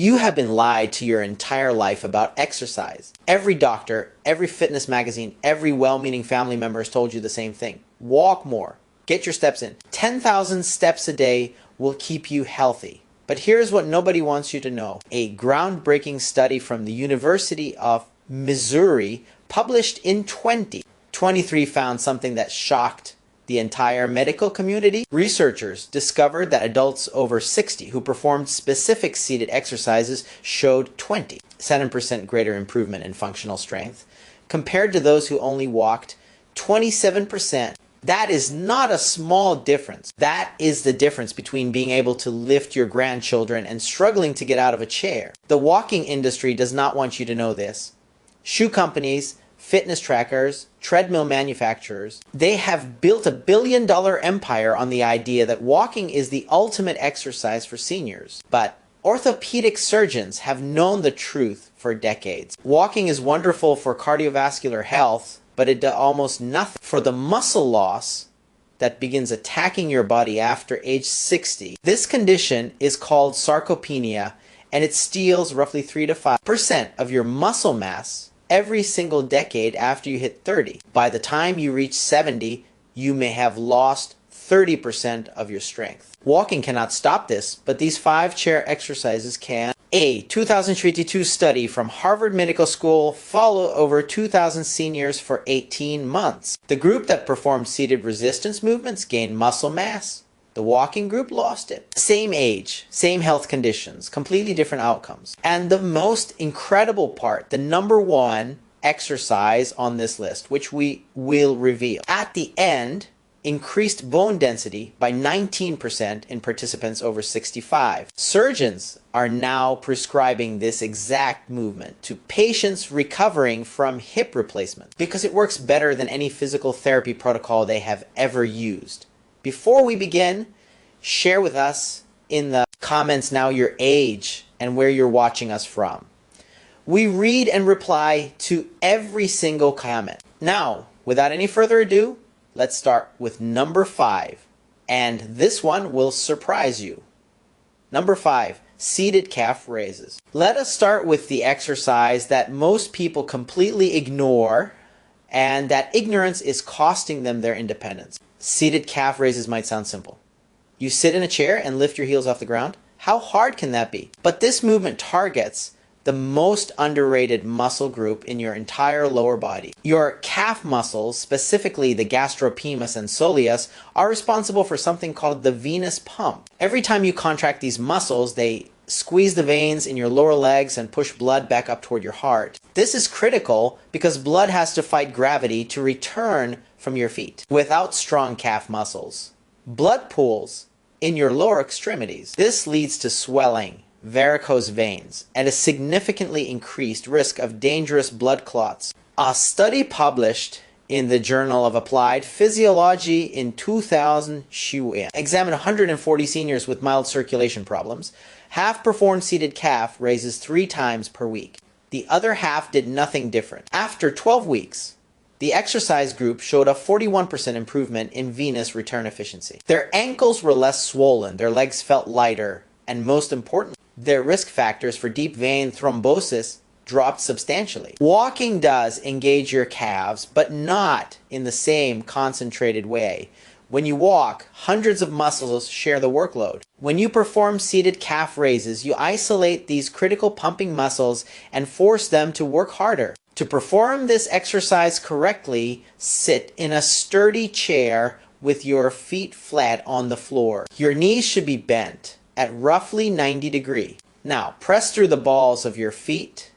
You have been lied to your entire life about exercise. Every doctor, every fitness magazine, every well-meaning family member has told you the same thing. Walk more. Get your steps in. 10,000 steps a day will keep you healthy. But here's what nobody wants you to know. A groundbreaking study from the University of Missouri, published in 2023, found something that shocked the entire medical community. Researchers discovered that adults over 60 who performed specific seated exercises showed 27% greater improvement in functional strength compared to those who only walked 27%. That is not a small difference. That is the difference between being able to lift your grandchildren and struggling to get out of a chair. The walking industry does not want you to know this. Shoe companies, fitness trackers, treadmill manufacturers, they have built a billion-dollar empire on the idea that walking is the ultimate exercise for seniors. But orthopedic surgeons have known the truth for decades. Walking is wonderful for cardiovascular health, but it does almost nothing for the muscle loss that begins attacking your body after age 60. This condition is called sarcopenia, and it steals roughly 3 to 5% of your muscle mass every single decade after you hit 30. By the time you reach 70, you may have lost 30% of your strength. Walking cannot stop this, but these 5-chair exercises can. A 2022 study from Harvard Medical School followed over 2,000 seniors for 18 months. The group that performed seated resistance movements gained muscle mass. The walking group lost it. Same age, same health conditions, completely different outcomes. And the most incredible part, the number one exercise on this list, which we will reveal, at the end, increased bone density by 19% in participants over 65. Surgeons are now prescribing this exact movement to patients recovering from hip replacement because it works better than any physical therapy protocol they have ever used. Before we begin, share with us in the comments now your age and where you're watching us from. We read and reply to every single comment. Now, without any further ado, let's start with number 5. And this one will surprise you. Number 5, seated calf raises. Let us start with the exercise that most people completely ignore, and that ignorance is costing them their independence. Seated calf raises might sound simple. You sit in a chair and lift your heels off the ground. How hard can that be? But this movement targets the most underrated muscle group in your entire lower body. Your calf muscles, specifically the gastrocnemius and soleus, are responsible for something called the venous pump. Every time you contract these muscles, they squeeze the veins in your lower legs and push blood back up toward your heart. This is critical because blood has to fight gravity to return from your feet. Without strong calf muscles, blood pools in your lower extremities. This leads to swelling, varicose veins, and a significantly increased risk of dangerous blood clots. A study published in the Journal of Applied Physiology in 2000 examined 140 seniors with mild circulation problems. Half performed seated calf raises 3 times per week. The other half did nothing different. After 12 weeks, the exercise group showed a 41% improvement in venous return efficiency. Their ankles were less swollen, their legs felt lighter, and most importantly, their risk factors for deep vein thrombosis dropped substantially. Walking does engage your calves, but not in the same concentrated way. When you walk, hundreds of muscles share the workload. When you perform seated calf raises, you isolate these critical pumping muscles and force them to work harder. To perform this exercise correctly, sit in a sturdy chair with your feet flat on the floor. Your knees should be bent at roughly 90 degrees. Now, press through the balls of your feet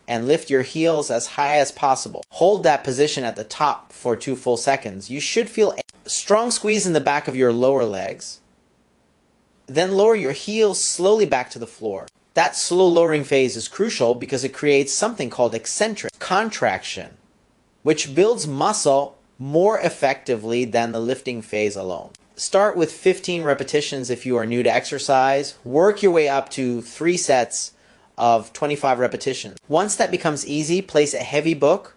and lift your heels as high as possible. Hold that position at the top for 2 full seconds. You should feel a strong squeeze in the back of your lower legs. Then lower your heels slowly back to the floor. That slow lowering phase is crucial because it creates something called eccentric contraction, which builds muscle more effectively than the lifting phase alone. Start with 15 repetitions if you are new to exercise. Work your way up to 3 sets of 25 repetitions. Once that becomes easy, place a heavy book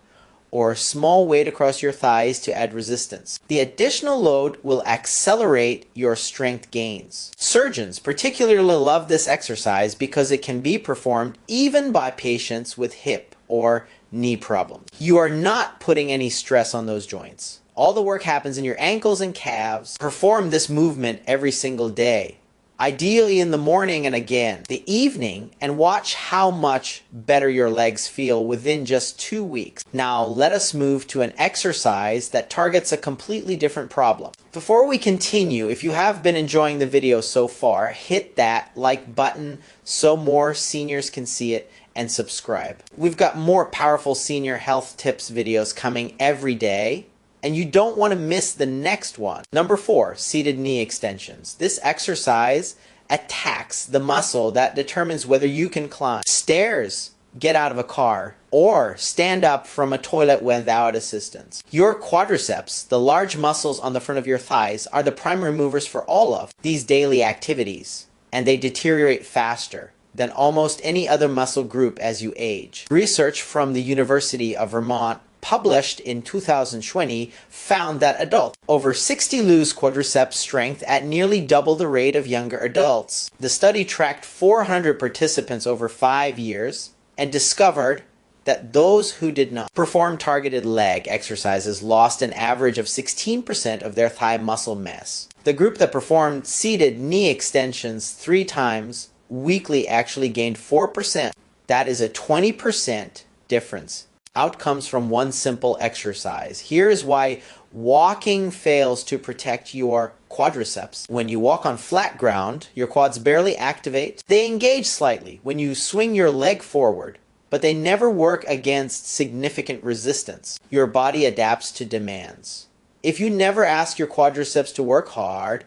or small weight across your thighs to add resistance. The additional load will accelerate your strength gains. Surgeons particularly love this exercise because it can be performed even by patients with hip or knee problems. You are not putting any stress on those joints. All the work happens in your ankles and calves. Perform this movement every single day, ideally in the morning and again the evening, and watch how much better your legs feel within just 2 weeks. Now let us move to an exercise that targets a completely different problem. Before we continue, if you have been enjoying the video so far, hit that like button so more seniors can see it, and subscribe. We've got more powerful senior health tips videos coming every day, and you don't want to miss the next one. Number 4, seated knee extensions. This exercise attacks the muscle that determines whether you can climb stairs, get out of a car, or stand up from a toilet without assistance. Your quadriceps, the large muscles on the front of your thighs, are the primary movers for all of these daily activities, and they deteriorate faster than almost any other muscle group as you age. Research from the University of Vermont, published in 2020, found that adults over 60 lose quadriceps strength at nearly double the rate of younger adults. The study tracked 400 participants over 5 years and discovered that those who did not perform targeted leg exercises lost an average of 16% of their thigh muscle mass. The group that performed seated knee extensions 3 times weekly actually gained 4%. That is a 20% difference. Outcomes from one simple exercise. Here is why walking fails to protect your quadriceps. When you walk on flat ground, your quads barely activate. They engage slightly when you swing your leg forward, but they never work against significant resistance. Your body adapts to demands. If you never ask your quadriceps to work hard,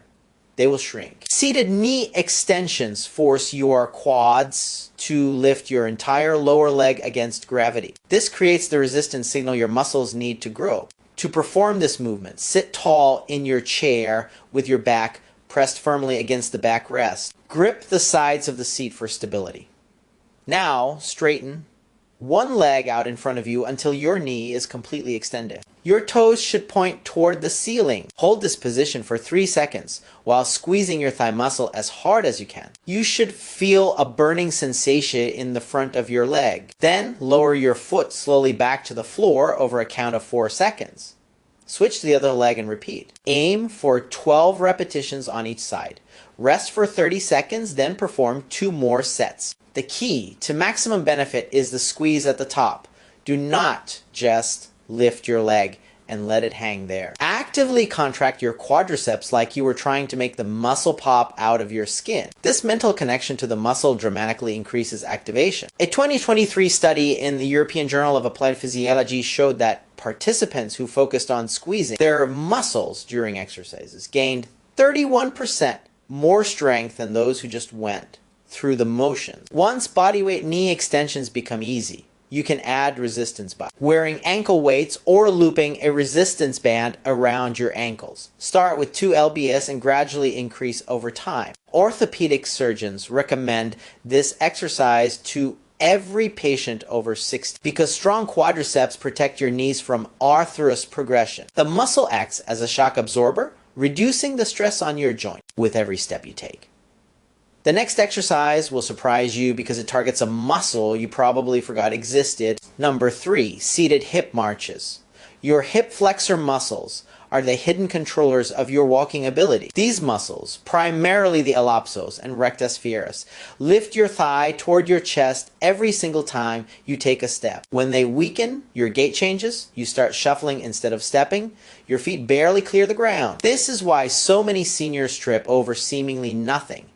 they will shrink. Seated knee extensions force your quads to lift your entire lower leg against gravity. This creates the resistance signal your muscles need to grow. To perform this movement, sit tall in your chair with your back pressed firmly against the backrest. Grip the sides of the seat for stability. Now, straighten one leg out in front of you until your knee is completely extended. Your toes should point toward the ceiling. Hold this position for 3 seconds while squeezing your thigh muscle as hard as you can. You should feel a burning sensation in the front of your leg. Then lower your foot slowly back to the floor over a count of 4 seconds. Switch to the other leg and repeat. Aim for 12 repetitions on each side. Rest for 30 seconds, then perform 2 more sets. The key to maximum benefit is the squeeze at the top. Do not just lift your leg and let it hang there. Actively contract your quadriceps like you were trying to make the muscle pop out of your skin. This mental connection to the muscle dramatically increases activation. A 2023 study in the European Journal of Applied Physiology showed that participants who focused on squeezing their muscles during exercises gained 31% more strength than those who just went through the motions. Once bodyweight knee extensions become easy, you can add resistance by wearing ankle weights or looping a resistance band around your ankles. Start with 2 lbs and gradually increase over time. Orthopedic surgeons recommend this exercise to every patient over 60 because strong quadriceps protect your knees from arthros progression. The muscle acts as a shock absorber, reducing the stress on your joint with every step you take. The next exercise will surprise you because it targets a muscle you probably forgot existed. Number 3, seated hip marches. Your hip flexor muscles are the hidden controllers of your walking ability. These muscles, primarily the ellipsos and rectus femoris, lift your thigh toward your chest every single time you take a step. When they weaken, your gait changes, you start shuffling instead of stepping, your feet barely clear the ground. This is why so many seniors trip over seemingly nothing.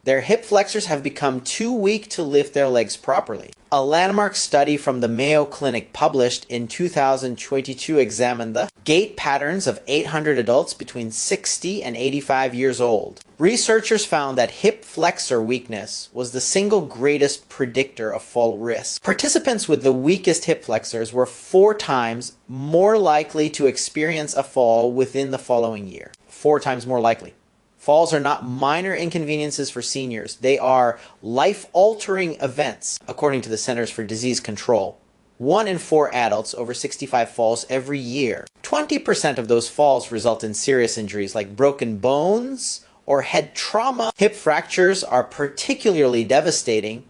Their hip flexors have become too weak to lift their legs properly. A landmark study from the Mayo Clinic published in 2022 examined the gait patterns of 800 adults between 60 and 85 years old. Researchers found that hip flexor weakness was the single greatest predictor of fall risk. Participants with the weakest hip flexors were 4 times more likely to experience a fall within the following year. 4 times more likely. Falls are not minor inconveniences for seniors. They are life-altering events, according to the Centers for Disease Control. 1 in 4 adults over 65 falls every year. 20% of those falls result in serious injuries like broken bones or head trauma. Hip fractures are particularly devastating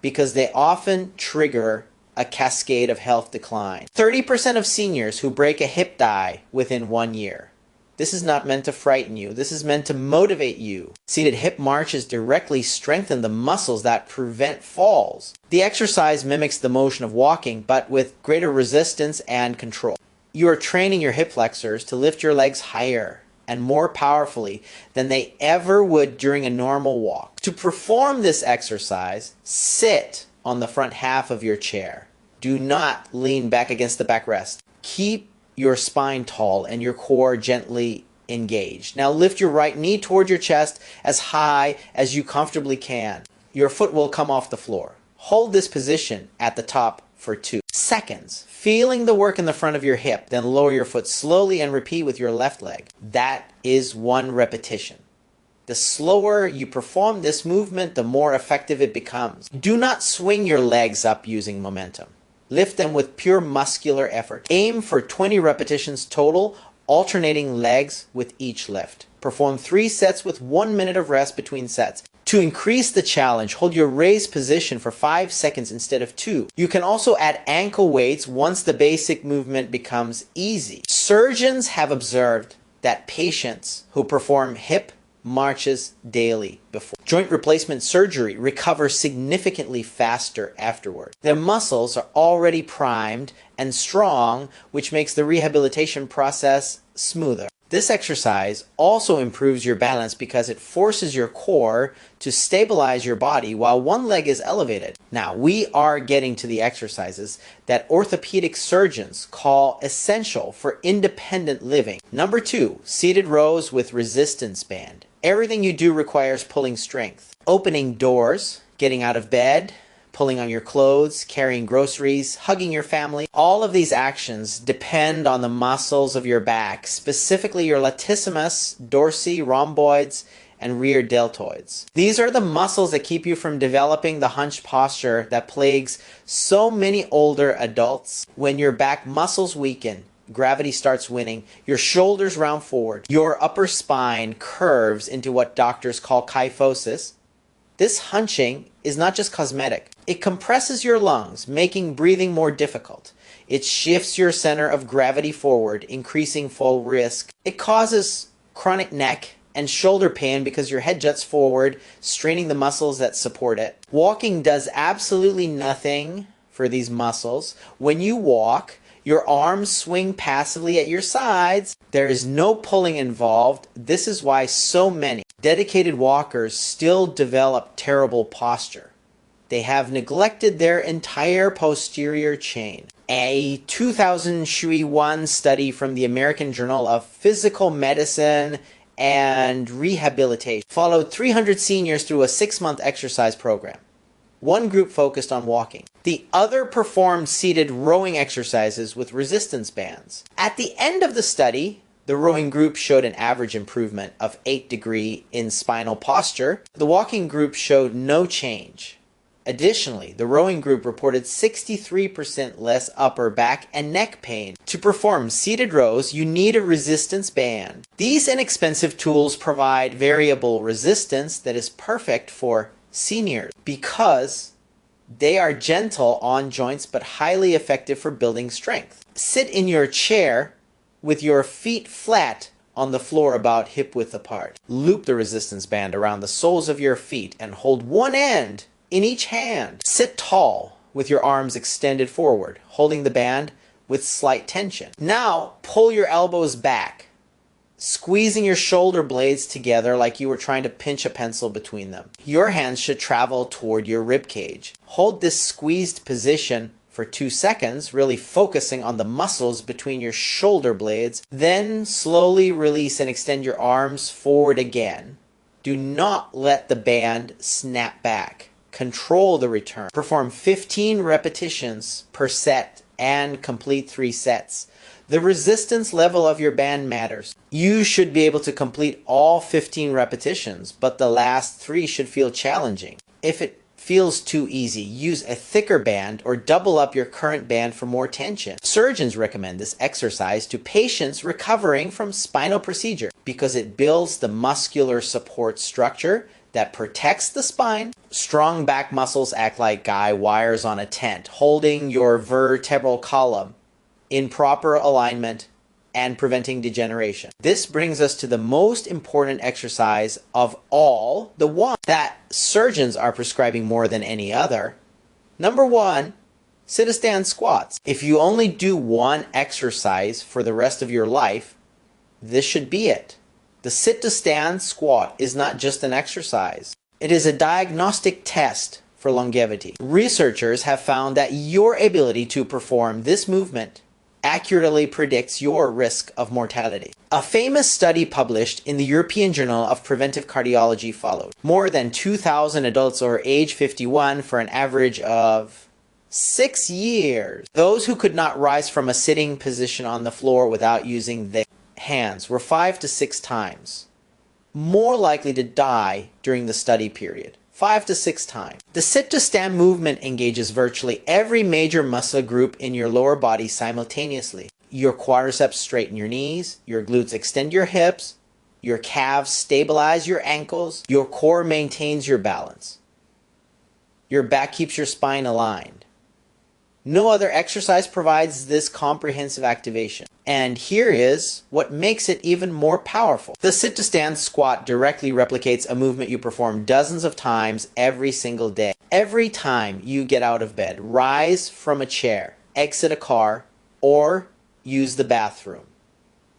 because they often trigger a cascade of health decline. 30% of seniors who break a hip die within 1 year. This is not meant to frighten you. This is meant to motivate you. Seated hip marches directly strengthen the muscles that prevent falls. The exercise mimics the motion of walking, but with greater resistance and control. You are training your hip flexors to lift your legs higher and more powerfully than they ever would during a normal walk. To perform this exercise, sit on the front half of your chair. Do not lean back against the backrest. Keep your spine tall and your core gently engaged. Now lift your right knee toward your chest as high as you comfortably can. Your foot will come off the floor. Hold this position at the top for 2 seconds, feeling the work in the front of your hip. Then lower your foot slowly and repeat with your left leg. That is 1 repetition. The slower you perform this movement, the more effective it becomes. Do not swing your legs up using momentum. Lift them with pure muscular effort. Aim for 20 repetitions total, alternating legs with each lift. Perform 3 sets with 1 minute of rest between sets. To increase the challenge, hold your raised position for 5 seconds instead of 2. You can also add ankle weights once the basic movement becomes easy. Surgeons have observed that patients who perform hip marches daily before joint replacement surgery recover significantly faster afterward. Their muscles are already primed and strong, which makes the rehabilitation process smoother. This exercise also improves your balance because it forces your core to stabilize your body while one leg is elevated. Now, we are getting to the exercises that orthopedic surgeons call essential for independent living. Number 2, seated rows with resistance band. Everything you do requires pulling strength. Opening doors, getting out of bed, pulling on your clothes, carrying groceries, hugging your family. All of these actions depend on the muscles of your back, specifically your latissimus, dorsi, rhomboids, and rear deltoids. These are the muscles that keep you from developing the hunched posture that plagues so many older adults. When your back muscles weaken, gravity starts winning, your shoulders round forward, your upper spine curves into what doctors call kyphosis. This hunching is not just cosmetic. It compresses your lungs, making breathing more difficult. It shifts your center of gravity forward, increasing fall risk. It causes chronic neck and shoulder pain because your head juts forward, straining the muscles that support it. Walking does absolutely nothing for these muscles. When you walk, your arms swing passively at your sides. There is no pulling involved. This is why so many dedicated walkers still develop terrible posture. They have neglected their entire posterior chain. A 2001 study from the American Journal of Physical Medicine and Rehabilitation followed 300 seniors through a 6-month exercise program. One group focused on walking. The other performed seated rowing exercises with resistance bands. At the end of the study, the rowing group showed an average improvement of 8 degrees in spinal posture. The walking group showed no change. Additionally, the rowing group reported 63% less upper back and neck pain. To perform seated rows, you need a resistance band. These inexpensive tools provide variable resistance that is perfect for seniors because they are gentle on joints but highly effective for building strength. Sit in your chair with your feet flat on the floor about hip width apart. Loop the resistance band around the soles of your feet and hold one end in each hand. Sit tall with your arms extended forward, holding the band with slight tension. Now pull your elbows back, squeezing your shoulder blades together like you were trying to pinch a pencil between them. Your hands should travel toward your rib cage. Hold this squeezed position for 2 seconds, really focusing on the muscles between your shoulder blades. Then slowly release and extend your arms forward again. Do not let the band snap back. Control the return. Perform 15 repetitions per set and complete 3 sets. The resistance level of your band matters. You should be able to complete all 15 repetitions, but the last 3 should feel challenging. If it feels too easy, use a thicker band or double up your current band for more tension. Surgeons recommend this exercise to patients recovering from spinal procedure because it builds the muscular support structure that protects the spine. Strong back muscles act like guy wires on a tent, holding your vertebral column in proper alignment and preventing degeneration. This brings us to the most important exercise of all, the one that surgeons are prescribing more than any other. Number one, sit-to-stand squats. If you only do one exercise for the rest of your life, this should be it. The sit-to-stand squat is not just an exercise. It is a diagnostic test for longevity. Researchers have found that your ability to perform this movement accurately predicts your risk of mortality. A famous study published in the European Journal of Preventive Cardiology followed. More than 2,000 adults over age 51 for an average of 6 years. Those who could not rise from a sitting position on the floor without using their hands were 5 to 6 times more likely to die during the study period. 5 to 6 times. The sit-to-stand movement engages virtually every major muscle group in your lower body simultaneously. Your quadriceps straighten your knees, your glutes extend your hips, your calves stabilize your ankles, your core maintains your balance. Your back keeps your spine aligned. No other exercise provides this comprehensive activation. And here is what makes it even more powerful. The sit-to-stand squat directly replicates a movement you perform dozens of times every single day. Every time you get out of bed, rise from a chair, exit a car, or use the bathroom,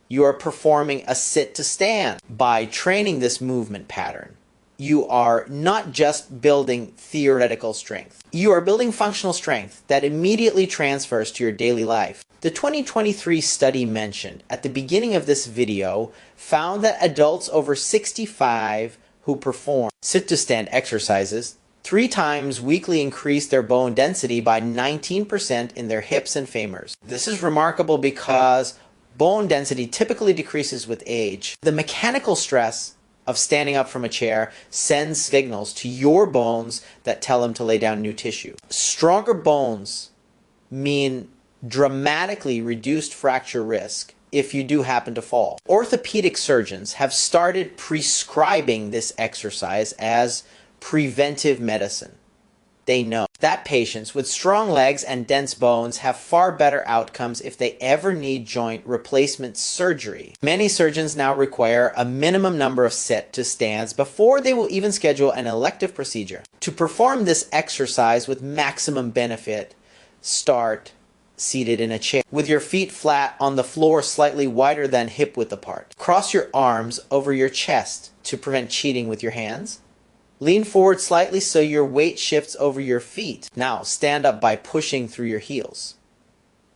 you are performing a sit-to-stand. By training this movement pattern, you are not just building theoretical strength. You are building functional strength that immediately transfers to your daily life. The 2023 study mentioned at the beginning of this video found that adults over 65 who perform sit-to-stand exercises 3 times weekly increased their bone density by 19% in their hips and femurs. This is remarkable because bone density typically decreases with age. The mechanical stress of standing up from a chair sends signals to your bones that tell them to lay down new tissue. Stronger bones mean dramatically reduced fracture risk if you do happen to fall. Orthopedic surgeons have started prescribing this exercise as preventive medicine. They know that patients with strong legs and dense bones have far better outcomes if they ever need joint replacement surgery. Many surgeons now require a minimum number of sit-to-stands before they will even schedule an elective procedure. To perform this exercise with maximum benefit, start seated in a chair with your feet flat on the floor slightly wider than hip width apart. Cross your arms over your chest to prevent cheating with your hands. Lean forward slightly so your weight shifts over your feet. Now stand up by pushing through your heels.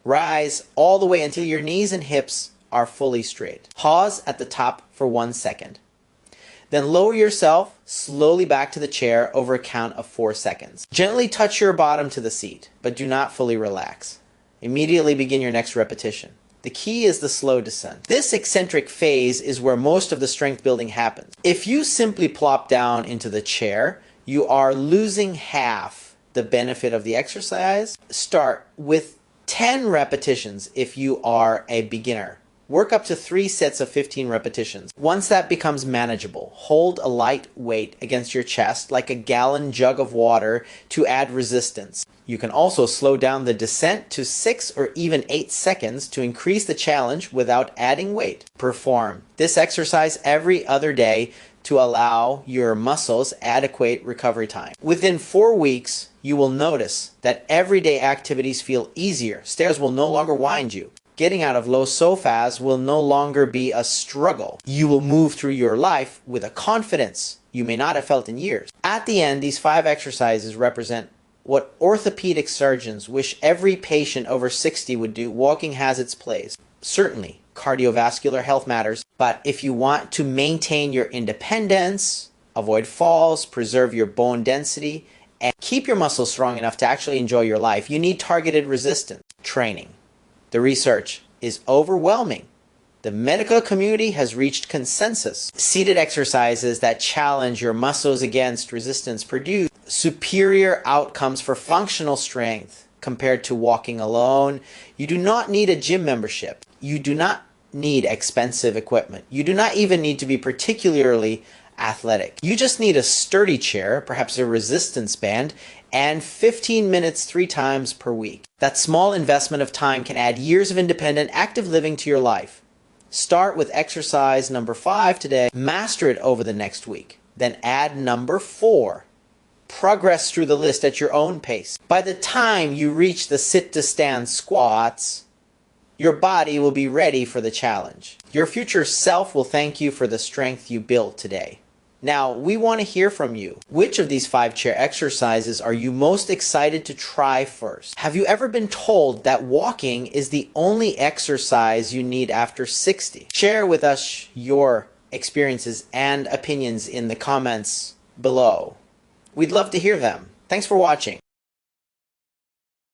Rise all the way until your knees and hips are fully straight. Pause at the top for 1 second. Then lower yourself slowly back to the chair over a count of 4 seconds. Gently touch your bottom to the seat, but do not fully relax. Immediately begin your next repetition. The key is the slow descent. This eccentric phase is where most of the strength building happens. If you simply plop down into the chair, you are losing half the benefit of the exercise. Start with 10 repetitions if you are a beginner. Work up to 3 sets of 15 repetitions. Once that becomes manageable, hold a light weight against your chest like a gallon jug of water to add resistance. You can also slow down the descent to 6 or even 8 seconds to increase the challenge without adding weight. Perform this exercise every other day to allow your muscles adequate recovery time. Within 4 weeks, you will notice that everyday activities feel easier. Stairs will no longer wind you. Getting out of low sofas will no longer be a struggle. You will move through your life with a confidence you may not have felt in years. At the end, these 5 exercises represent what orthopedic surgeons wish every patient over 60 would do. Walking has its place. Certainly, cardiovascular health matters, but if you want to maintain your independence, avoid falls, preserve your bone density, and keep your muscles strong enough to actually enjoy your life, you need targeted resistance training. The research is overwhelming. The medical community has reached consensus. Seated exercises that challenge your muscles against resistance produce superior outcomes for functional strength compared to walking alone. You do not need a gym membership. You do not need expensive equipment. You do not even need to be particularly athletic. You just need a sturdy chair, perhaps a resistance band, and 15 minutes 3 times per week. That small investment of time can add years of independent, active living to your life. Start with exercise number 5 today. Master it over the next week. Then add number 4. Progress through the list at your own pace. By the time you reach the sit-to-stand squats, your body will be ready for the challenge. Your future self will thank you for the strength you built today. Now, we want to hear from you. Which of these 5 chair exercises are you most excited to try first? Have you ever been told that walking is the only exercise you need after 60? Share with us your experiences and opinions in the comments below. We'd love to hear them. Thanks for watching.